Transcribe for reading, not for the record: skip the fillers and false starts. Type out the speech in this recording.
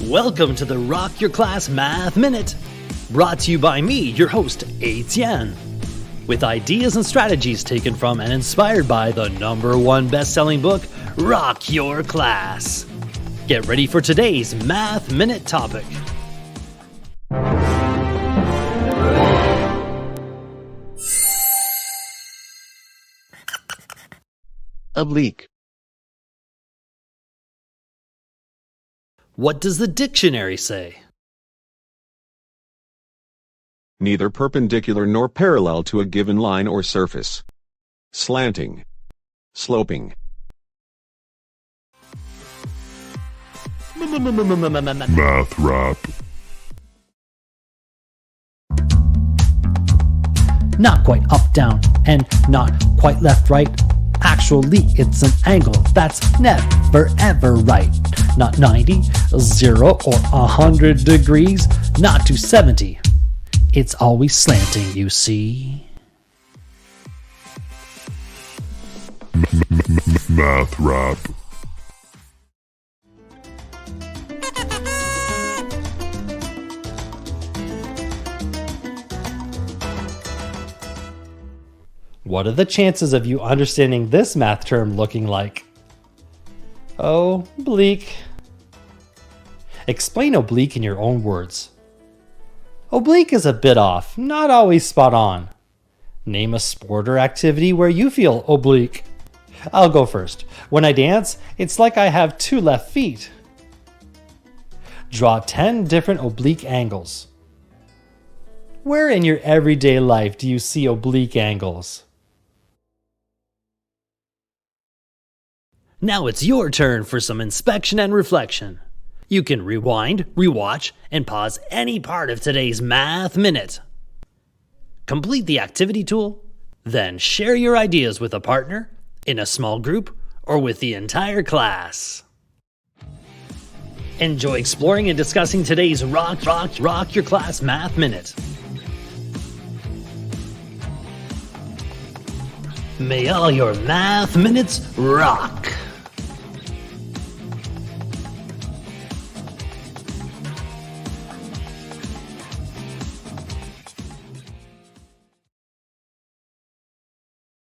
Welcome to the Rock Your Class Math Minute, brought to you by me, your host, Etienne, with ideas and strategies taken from and inspired by the #1 best-selling book, Rock Your Class. Get ready for today's Math Minute topic. Oblique. What does the dictionary say? Neither perpendicular nor parallel to a given line or surface. Slanting. Sloping. Math rap. Not quite up, down, and not quite left, right. Actually, it's an angle that's never ever right. Not 90, 0, or 100 degrees, not 270. It's always slanting, you see. Math rap. What are the chances of you understanding this math term looking like? Oblique. Explain oblique in your own words. Oblique is a bit off, not always spot on. Name a sport or activity where you feel oblique. I'll go first. When I dance, it's like I have 2 left feet. Draw 10 different oblique angles. Where in your everyday life do you see oblique angles? Now it's your turn for some inspection and reflection. You can rewind, rewatch, and pause any part of today's Math Minute. Complete the activity tool, then share your ideas with a partner, in a small group, or with the entire class. Enjoy exploring and discussing today's Rock Your Class Math Minute. May all your math minutes rock!